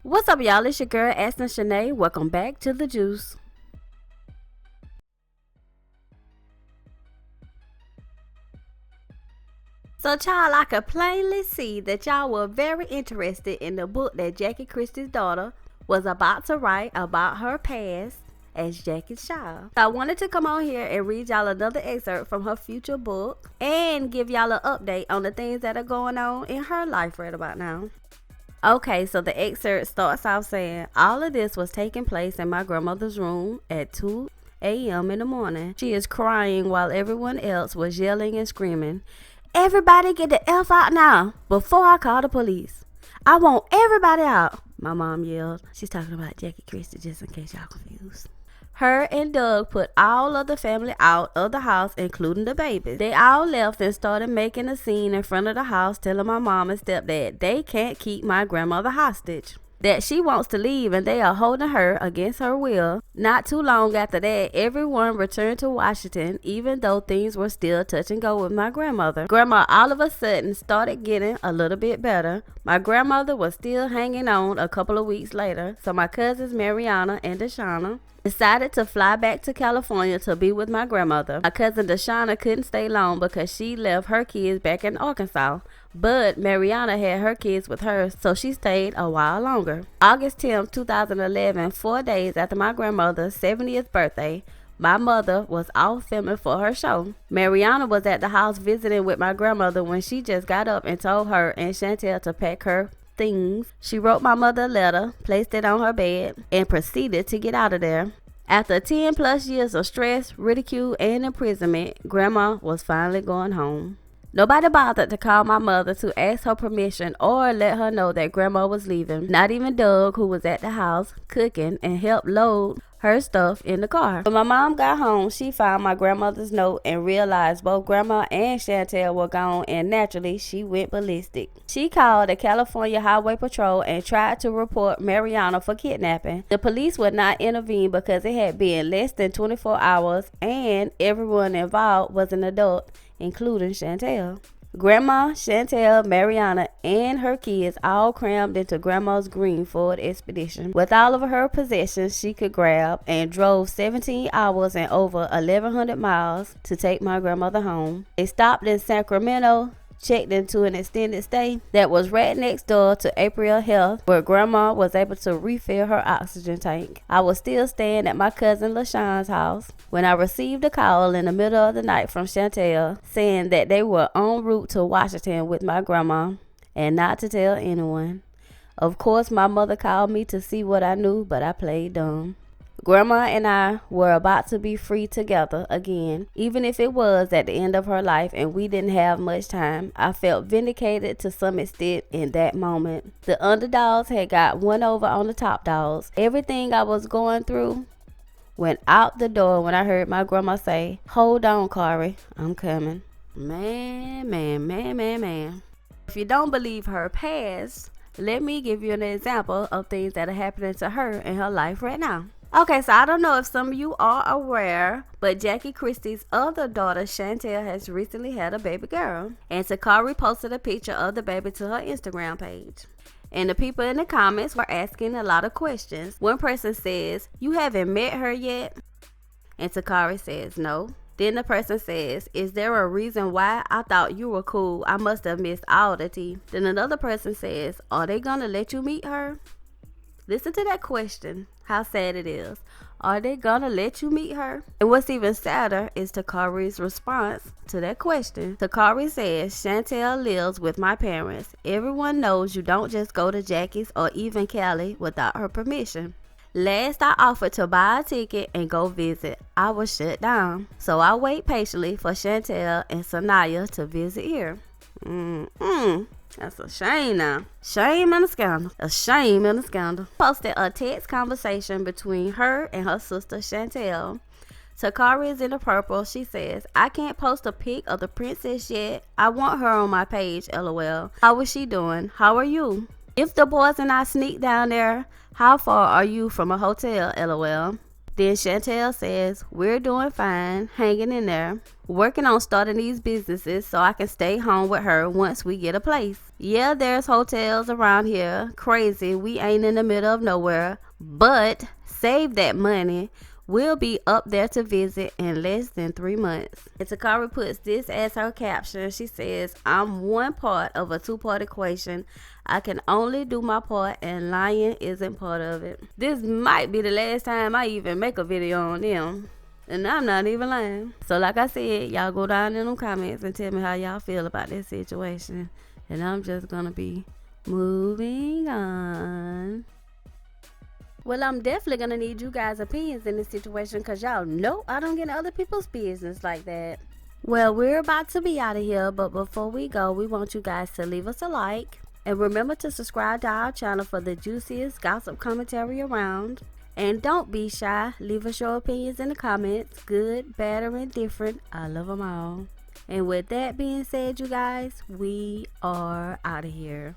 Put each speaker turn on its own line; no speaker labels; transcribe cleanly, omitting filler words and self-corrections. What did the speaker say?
What's up, y'all? It's your girl, Aston Shanae. Welcome back to The Juice. So, child, I could plainly see that y'all were very interested in the book that Jackie Christie's daughter was about to write about her past as Jackie's child. So I wanted to come on here and read y'all another excerpt from her future book and give y'all an update on the things that are going on in her life right about now. Okay, so the excerpt starts off saying, all of this was taking place in my grandmother's room at 2 a.m. in the morning. She is crying while everyone else was yelling and screaming, "Everybody get the F out now before I call the police. I want everybody out," my mom yelled. She's talking about Jackie Christie, just in case y'all confused. Her and Doug put all of the family out of the house, including the babies. They all left and started making a scene in front of the house, telling my mom and stepdad they can't keep my grandmother hostage, that she wants to leave and they are holding her against her will. Not too long after that, everyone returned to Washington, even though things were still touch and go with my grandmother. Grandma all of a sudden started getting a little bit better. My grandmother was still hanging on a couple of weeks later, so my cousins Mariana and Deshauna decided to fly back to California to be with my grandmother. My cousin Deshauna couldn't stay long because she left her kids back in Arkansas, but Mariana had her kids with her, so she stayed a while longer. August 10th, 2011, 4 days after my grandmother's 70th birthday, my mother was off filming for her show. Mariana was at the house visiting with my grandmother when she just got up and told her and Chantel to pack her things. She wrote my mother a letter, placed it on her bed, and proceeded to get out of there. After 10 plus years of stress, ridicule, and imprisonment, Grandma was finally going home. Nobody bothered to call my mother to ask her permission or let her know that Grandma was leaving. Not even Doug, who was at the house cooking and helped load her stuff in the car. When my mom got home, she found my grandmother's note and realized both Grandma and Chantel were gone, and naturally she went ballistic. She called the California Highway Patrol and tried to report Mariana for kidnapping. The police would not intervene because it had been less than 24 hours and everyone involved was an adult, including Chantel. Grandma, Chantel, Mariana, and her kids all crammed into Grandma's green Ford Expedition with all of her possessions she could grab, and drove 17 hours and over 1,100 miles to take my grandmother home. They stopped in Sacramento, checked into an extended stay that was right next door to April Health, where Grandma was able to refill her oxygen tank. I was still staying at my cousin LaShawn's house when I received a call in the middle of the night from Chantel saying that they were en route to Washington with my grandma and not to tell anyone. Of course, my mother called me to see what I knew, but I played dumb. Grandma and I were about to be free together again, even if it was at the end of her life and we didn't have much time. I felt vindicated to some extent in that moment. The underdogs had got one over on the top dogs. Everything I was going through went out the door when I heard my grandma say, "Hold on, Corey, I'm coming." Man. If you don't believe her past, let me give you an example of things that are happening to her in her life right now. Okay, so I don't know if some of you are aware, but Jackie Christie's other daughter, Chantel, has recently had a baby girl. And Takari posted a picture of the baby to her Instagram page. And the people in the comments were asking a lot of questions. One person says, "You haven't met her yet?" And Takari says, "No." Then the person says, "Is there a reason why? I thought you were cool. I must have missed all the tea." Then another person says, "Are they gonna let you meet her?" Listen to that question, how sad it is. Are they gonna let you meet her? And what's even sadder is Takari's response to that question. Takari says, "Chantel lives with my parents. Everyone knows you don't just go to Jackie's or even Cali without her permission. Last I offered to buy a ticket and go visit, I was shut down. So I wait patiently for Chantel and Sanaya to visit here." That's a shame now. Shame and a scandal. A shame and a scandal. Posted a text conversation between her and her sister Chantel. Takari is in the purple. She says, "I can't post a pic of the princess yet. I want her on my page, LOL. How is she doing? How are you? If the boys and I sneak down there, how far are you from a hotel, LOL? Then Chantel says, we're doing fine, hanging in there, working on starting these businesses so I can stay home with her once we get a place. Yeah, there's hotels around here. Crazy, we ain't in the middle of nowhere, but save that money. We'll be up there to visit in less than 3 months. And Takari puts this as her caption. She says, I'm one part of a 2-part equation. I can only do my part and lying isn't part of it. This might be the last time I even make a video on them. And I'm not even lying. So like I said, y'all go down in the comments and tell me how y'all feel about this situation. And I'm just gonna be moving on. Well, I'm definitely going to need you guys' opinions in this situation because y'all know I don't get in other people's business like that. Well, we're about to be out of here, but before we go, we want you guys to leave us a like. And remember to subscribe to our channel for the juiciest gossip commentary around. And don't be shy. Leave us your opinions in the comments. Good, bad, or indifferent. I love them all. And with that being said, you guys, we are out of here.